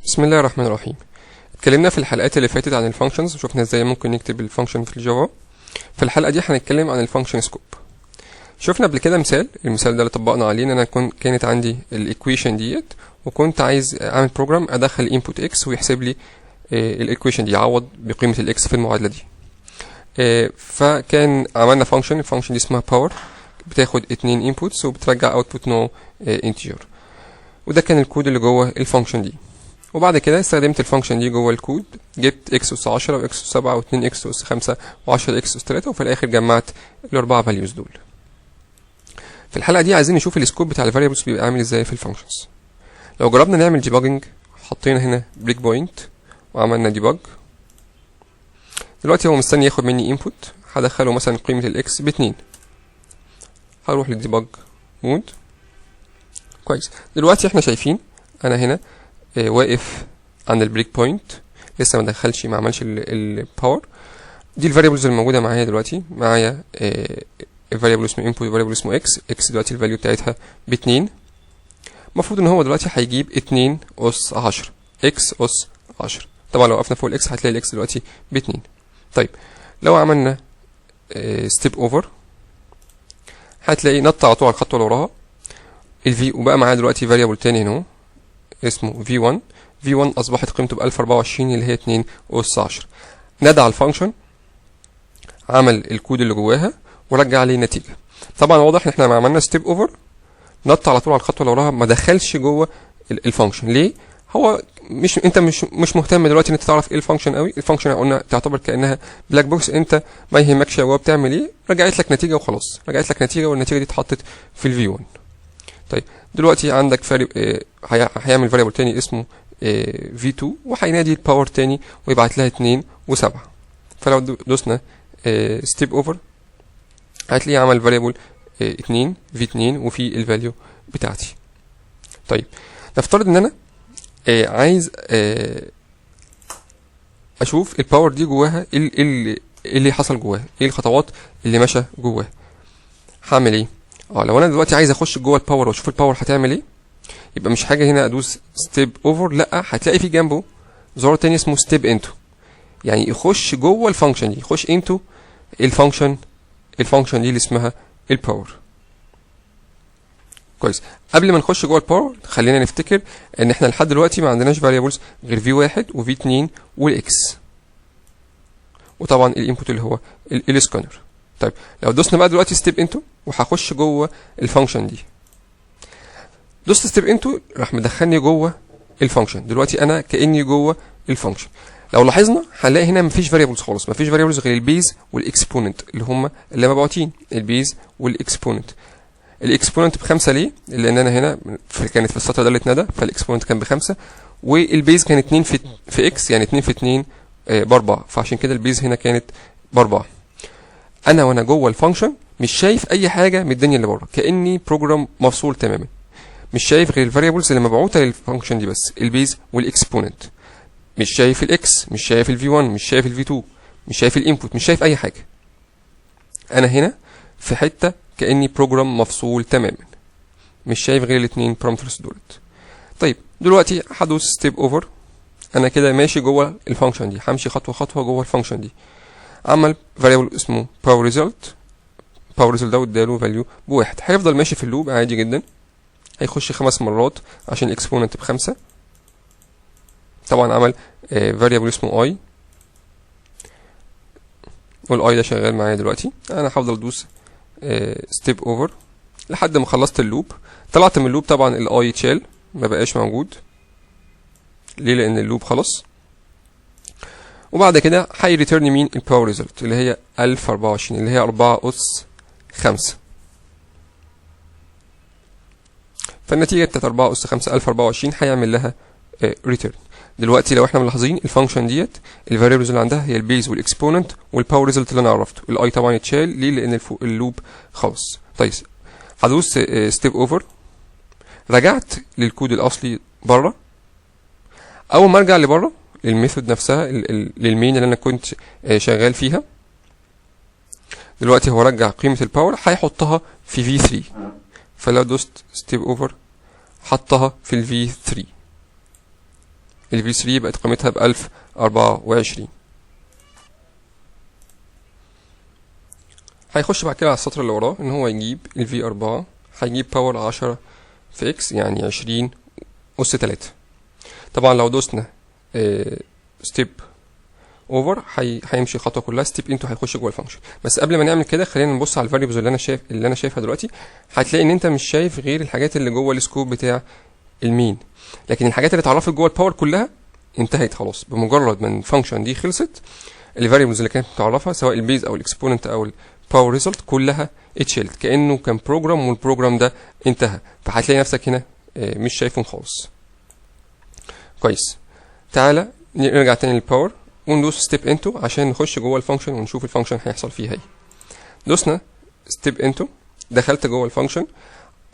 بسم الله الرحمن الرحيم. اتكلمنا في الحلقات اللي فاتت عن الفانكشنز وشوفنا ازاي ممكن نكتب الفانكشن في الجافا. في الحلقه دي هنتكلم عن الفانكشن سكوب. شفنا قبل كده المثال ده اللي طبقنا عليه ان انا كانت عندي الايكويشن ديت وكنت عايز اعمل بروجرام ادخل انبوت اكس ويحسب لي الايكويشن دي، يعوض بقيمه الاكس في المعادله دي. فكان عملنا الفانكشن دي اسمها باور، بتاخد 2 انبوتس وبترجع اوتبوت نوع انتجر، وده كان الكود اللي جوه الفانكشن دي. وبعد كده استخدمت الفانكشن دي جوه الكود، جبت اكس اس 10 واكس اس 7 و2 اكس اس 5 و10 اكس اس 3، وفي الاخر جمعت الاربعه فاليوز دول. في الحلقه دي عايزين نشوف السكوب بتاع الفاريبلز بيبقى عامل ازاي في الفانكشنز. لو جربنا نعمل ديباجنج، حطينا هنا بريك بوينت وعملنا ديباج. دلوقتي هو مستني ياخد مني انبوت، هدخله مثلا قيمه الاكس ب2. هروح للديباج مود. كويس، دلوقتي احنا شايفين انا هنا واقف عند البريك بوينت، لسه ما عملش الباور. دي الفاريبلز اللي موجوده معايا دلوقتي. معايا الفاريبل اسمه انبوت وفاريبل اسمه اكس دلوقتي الفاليو بتاعتها ب2. المفروض ان هو دلوقتي هيجيب 2 اس 10 اكس اس 10. طبعا لو وقفنا فوق الاكس هتلاقي الاكس دلوقتي ب2. طيب لو عملنا ستيب اوفر هتلاقي نط على طول على الخطوه اللي وراها الفي، وبقى معايا دلوقتي فاريبل تاني هنا اسمه v1 اصبحت قيمته ب 1024 اللي هي 2 اس 10. نادى على الفانكشن، عمل الكود اللي جواها ورجع لي نتيجه. طبعا واضح ان احنا لما عملنا ستيب اوفر نط على طول على الخطوه اللي وراها، ما دخلش جوه الفانكشن. ليه؟ هو انت مش مهتم دلوقتي ان انت تعرف ايه الفانكشن قوي. الفانكشن قلنا تعتبر كانها بلاك بوكس، انت ما يهمكش جوه بتعمل ايه، رجعت لك نتيجه وخلاص. رجعت لك نتيجه والنتيجه دي اتحطت في الفي 1. طيب دلوقتي عندك هيعمل فاريبل تاني اسمه v2 وهينادي الباور تاني ويبعت لها 2 و7. فلو دوسنا ستيب اوفر هتلاقيه عمل فاريبل 2 v2 وفي الفاليو بتاعتي. طيب نفترض ان انا عايز اشوف الباور دي جواها ايه اللي حصل جواها، ايه الخطوات اللي ماشى جواها. هعمل ايه؟ لو انا دلوقتي عايز اخش جوه الباور واشوف الباور هتعمل ايه، يبقى مش حاجه هنا ادوس ستيب اوفر، لا هتلاقي في جنبه زرار تاني اسمه ستيب انتو، يعني يخش جوه الفانكشن دي، يخش انتو الفانكشن دي اللي اسمها الباور. كويس، قبل ما نخش جوه الباور خلينا نفتكر ان احنا لحد دلوقتي ما عندناش فاريبلز غير v1 وv2 والاكس، وطبعا الانبوت اللي هو السكانر. طيب لو دوسنا بقى دلوقتي ستيب انتو وهخش جوه الفانكشن دي، دوست ستيب انتو راح مدخلني جوه الفانكشن. دلوقتي انا كاني جوه الفانكشن. لو لاحظنا هنلاقي هنا مفيش فاريبلز خالص، مفيش فاريبلز غير البيز والاكسبوننت اللي مبعوتين، البيز والاكسبوننت. الاكسبوننت ب5 ليه؟ لان انا هنا كانت في السطر ده اللي اتندى، فالاكسبوننت كان ب5 والبيز كان 2 في اكس، يعني 2 في 2 ب4، فعشان كده البيز هنا كانت ب4. انا وانا جوه الفانكشن مش شايف اي حاجه من الدنيا اللي بره، كاني بروجرام مفصول تماما، مش شايف غير الفاريبلز اللي مبعوته للفانكشن دي بس، البيز والاكسبوننت. مش شايف الاكس، مش شايف الفي 1، مش شايف الفي 2، مش شايف الانبوت، مش شايف اي حاجه. انا هنا في حته كاني بروجرام مفصول تماما، مش شايف غير الاثنين بارامترز دولت. طيب دلوقتي هدوس ستيب اوفر، انا كده ماشي جوه الفانكشن دي، همشي خطوه خطوه جوه الفانكشن دي. عمل فاريبل اسمه باور ريزلت ده واداله فاليو ب1، هيفضل ماشي في اللوب عادي جدا. هيخش 5 مرات عشان الاكسبوننت ب5. طبعا عمل فاريبل اسمه اي، والاي ده شغال معايا دلوقتي. انا هفضل ادوس ستيب اوفر لحد ما خلصت اللوب. طلعت من اللوب، طبعا الاي اتشال ما بقاش موجود. ليه؟ لان اللوب خلص. وبعد كده هيريتيرن مين؟ الباور ريزلت اللي هي 1024 اللي هي 4 اس 5. فالنتيجه بتاعت 4 اس 5 1024 هيعمل لها ريتيرن. دلوقتي لو احنا ملاحظين الفانكشن ديت الفاريبلز اللي عندها هي البيز والاكسبوننت والباور ريزلت اللي انا عرفته. الاي طبعا اتشال، ليه؟ لان اللوب خلص. طيب هدوس ستيب اوفر، رجعت للكود الاصلي بره. اول ما ارجع لبره للميثود نفسها، للمين اللي انا كنت شغال فيها، دلوقتي هو رجع قيمه الباور هيحطها في v3. فلو دوست ستيب اوفر حطها في الفي 3. ال V3 بقت قيمتها ب 1024. هيخش بعد كده على السطر اللي وراه ان هو يجيب ال V4، هيجيب باور 10 في اكس يعني 20 أس 3. طبعا لو دوسنا ستيب اوفر هيمشي الخطوه كلها ستيب انتو، هيخش جوه الفانكشن. بس قبل ما نعمل كده خلينا نبص على الفاريبلز اللي انا شايفها دلوقتي. هتلاقي ان انت مش شايف غير الحاجات اللي جوه السكوب بتاع المين، لكن الحاجات اللي اتعرفت جوه الباور كلها انتهت خلاص. بمجرد ما الفانكشن دي خلصت الفاريبلز اللي كانت متعرفه سواء البيز او الاكسبوننت او الباور ريزلت كلها اتشيلت، كانه كان بروجرام والبروجرام ده انتهى. فهتلاقي نفسك هنا مش شايفهم خالص. كويس، تعالى نرجع تاني للباور وندوس ستيب انتو عشان نخش جوه الفانكشن ونشوف الفانكشن هيحصل فيها ايه. دوسنا ستيب انتو، دخلت جوه الفانكشن،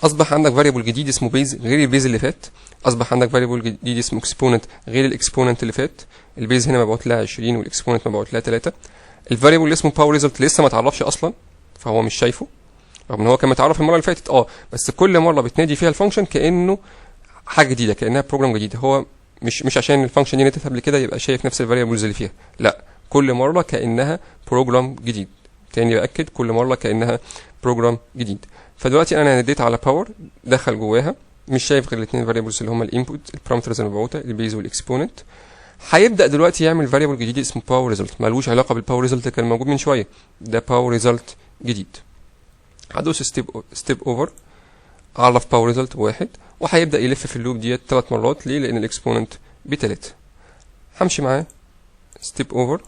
اصبح عندك فاريبل جديد اسمه بيز غير البيز اللي فات، اصبح عندك فاريبل جديد اسمه اكسبوننت غير الاكسبوننت اللي فات. البيز هنا مبعوت لها 20 والاكسبوننت مبعوت لها 3. الفاريبل اللي اسمه باور ريزلت لسه ما اتعرفش اصلا فهو مش شايفه، رغم ان هو كان متعرف المره اللي فاتت بس كل مره بتنادي فيها الفانكشن كانه حاجه جديده، كانها بروجرام جديد. هو مش عشان الفانكشن دي نتت قبل كده يبقى شايف نفس الفاريبلز اللي فيها، لا، كل مره كانها بروجرام جديد. تاني باكد، كل مره كانها بروجرام جديد. فدلوقتي انا نديت على باور، دخل جواها، مش شايف غير الاثنين فاريبلز اللي هم الانبوت البارامترز المبعوثه البيز والاكسبوننت. هيبدا دلوقتي يعمل فاريبل جديد اسمه باور ريزلت، مالوش علاقه بالباور ريزلت اللي كان موجود من شويه، ده باور ريزلت جديد. هدوس ستيب اوفر، اعرف باور ريزلت 1، وهيبدا يلف في اللوب ديت 3 مرات. ليه؟ لان الاكسبوننت ب3. همشي معاه ستيب اوفر،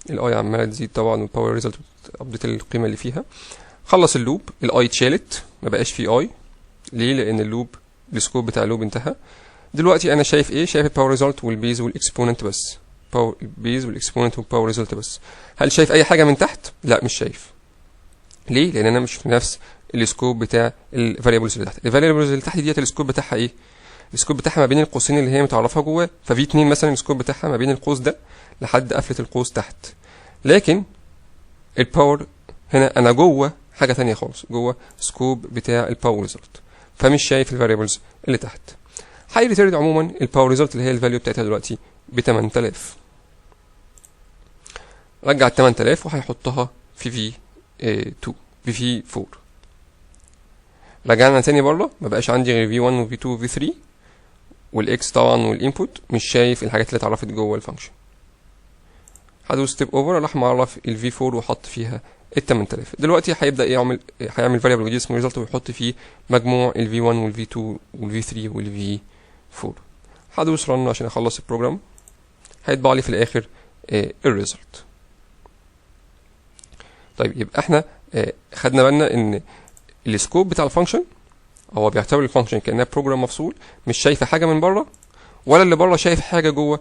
الاي عماله تزيد طبعا والباور ريزلت ابديت القيمه اللي فيها. خلص اللوب، الاي اتشالت، ما بقاش فيه اي. ليه؟ لان اللوب السكوب بتاع اللوب انتهى. دلوقتي انا شايف ايه؟ شايف الباور ريزلت والبيز والاكسبوننت بس، باور البيز والاكسبوننت والباور ريزلت بس. هل شايف اي حاجه من تحت؟ لا، مش شايف. ليه؟ لان انا مش في نفس السكوب بتاع الفاريبلز اللي تحت. الفاريبلز اللي تحت ديت السكوب بتاعها ايه؟ السكوب بتاعها ما بين القوسين اللي هي متعرفها جواه. ففي 2 مثلا السكوب بتاعها ما بين القوس ده لحد قفله القوس تحت. لكن الباور هنا انا جوه حاجه ثانيه خالص، جوه سكوب بتاع الباور ريزلت، فمش شايف الفاريبلز اللي تحت. هيريتيرن عموما الباور ريزلت اللي هي الفاليو بتاعتها دلوقتي ب 8000. رجع ال 8000 وهيحطها في في 2 في 4. رجعنا تاني بره، ما بقاش عندي غير في 1 وفي 2 وفي 3 والاكس طبعا والانبوت، مش شايف الحاجات اللي اتعرفت جوه الفانكشن. هدوس ستيب اوفر، راح معرف الفي 4 وحط فيها ال 8000. دلوقتي هيبدا هيعمل فاريبل جديد اسمه ريزلت ويحط فيه مجموع الفي 1 والفي 2 والفي 3 والفي 4. هدوس رن عشان اخلص البروجرام، هيطبع لي في الاخر الريزلت. طيب يبقى احنا خدنا بالنا ان السكوب بتاع الفانكشن هو بيعتبر الفانكشن كانها بروجرام مفصول، مش شايفه حاجه من بره ولا اللي بره شايف حاجه جوه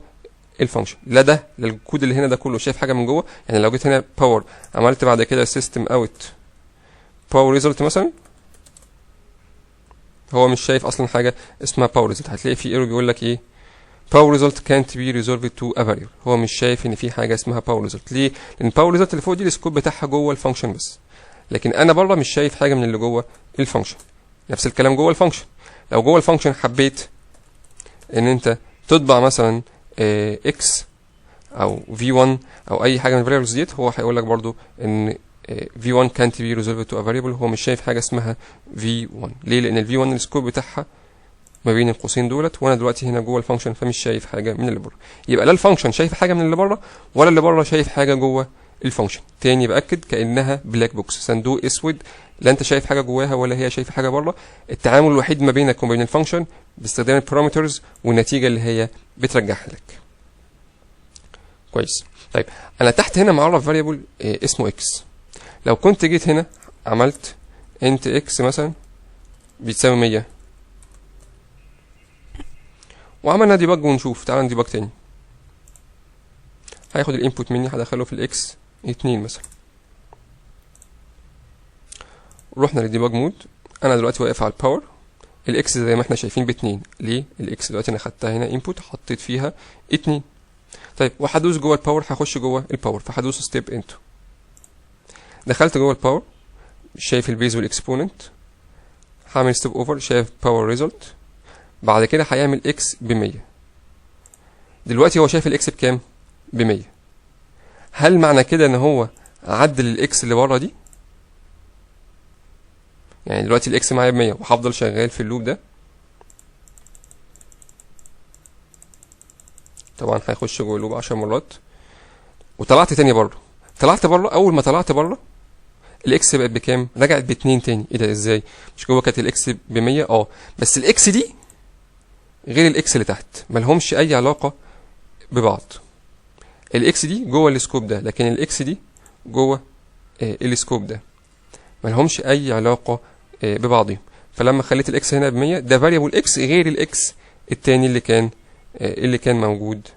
الفانكشن. لا ده الكود اللي هنا ده كله شايف حاجه من جوه. يعني لو جيت هنا باور عملت بعد كده سيستم اوت باور ريزلت مثلا، هو مش شايف اصلا حاجه اسمها باور ريزلت. هتلاقي في ايرور بيقول لك ايه؟ باور ريزلت كانت بي ريزولفد تو ا فاريبل. هو مش شايف ان في حاجه اسمها باور ريزلت. ليه؟ لان باور ريزلت اللي فوق دي السكوب بتاعها جوه الفانكشن بس، لكن انا بره مش شايف حاجه من اللي جوه الفانكشن. نفس الكلام جوه الفانكشن. لو جوه الفانكشن حبيت ان انت تطبع مثلا اكس او v1 او اي حاجه من الفاريبلز ديت، هو هيقول لك برضو ان v1 can't be resolved to a variable. هو مش شايف حاجه اسمها v1. ليه؟ لان ال v1 السكوب بتاعها ما بين القوسين دولت، وانا دلوقتي هنا جوه الفانكشن فمش شايف حاجه من اللي بره. يبقى لا الفانكشن شايف حاجه من اللي بره ولا اللي بره شايف حاجه جوه الفانكشن. تاني باكد، كانها بلاك بوكس، صندوق اسود، لا انت شايف حاجه جواها ولا هي شايفه حاجه بره. التعامل الوحيد ما بينك وما بين الفانكشن باستخدام البارامترز والنتيجه اللي هي بترجعها لك. كويس. طيب انا تحت هنا معرف فاريبل اسمه اكس. لو كنت جيت هنا عملت انت اكس مثلا بتساوي 100 وعملنا ديباج ونشوف، تعالى نديباج تاني. هياخد الانبوت مني، هدخله في الاكس 2 مثلا. رحنا للديباج مود. انا دلوقتي واقف على الباور، الاكس زي ما احنا شايفين ب2. ليه؟ الاكس دلوقتي انا خدتها هنا انبوت حطيت فيها 2. طيب وهدوس جوه الباور، هخش جوه الباور، فهدوس ستيب انتو. دخلت جوه الباور، شايف البيز والاكسبوننت. هعمل ستيب اوفر، شايف باور ريزلت. بعد كده هيعمل اكس ب 100. دلوقتي هو شايف الاكس بكام؟ ب 100. هل معنى كده ان هو عدل الاكس اللي بره دي؟ يعني دلوقتي الاكس معايا ب 100 وهفضل شغال في اللوب ده. طبعا هيخش جوه اللوب 10 مرات وطلعت تاني بره. طلعت بره، اول ما طلعت بره الاكس بقت بكام؟ رجعت ب2 تاني. ايه ده ازاي؟ مش جوه كانت الاكس ب 100؟ بس الاكس دي غير الاكس اللي تحت، ملهمش اي علاقه ببعض. الاكس دي جوه السكوب ده، لكن الاكس دي جوه السكوب ده، ملهمش اي علاقه ببعضهم. فلما خليت الاكس هنا ب 100 ده فاريبل اكس غير الاكس التاني اللي كان موجود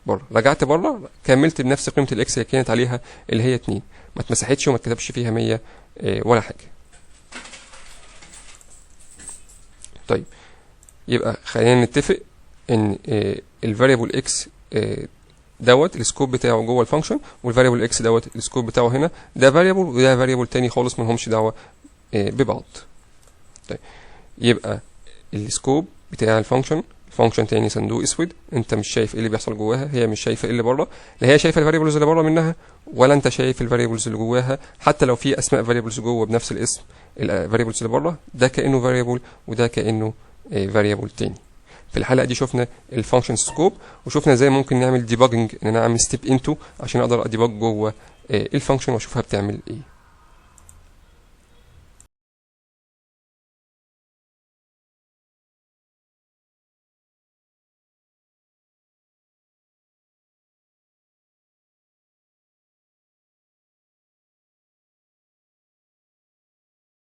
بره. رجعت بره كملت بنفس قيمه الاكس اللي كانت عليها اللي هي 2، ما اتمسحتش وما اتكتبش فيها 100 ولا حاجه. طيب يبقى خلينا نتفق ان الفاريبل اكس دوت السكوب بتاعه جوه الفانكشن، والفاريبل اكس دوت السكوب بتاعه هنا. ده فاريبل وده فاريبل تاني خالص، ملهمش دعوه ببعض. طيب يبقى السكوب بتاع الفانكشن تاني صندوق اسود، انت مش شايف ايه اللي بيحصل جواها، هي مش شايفه ايه اللي بره، لا هي شايفه الفاريبلز اللي بره منها ولا انت شايف الفاريبلز اللي جواها. حتى لو في اسماء فاريبلز جوه بنفس الاسم، الفاريبلز اللي بره ده كانه فاريبل وده كانه فاريبل تاني. في الحلقه دي شفنا الفانكشن سكوب، وشفنا ازاي ممكن نعمل ديباجنج، ان انا اعمل ستيب انتو عشان اقدر اديباج جوه الفانكشن واشوفها بتعمل ايه.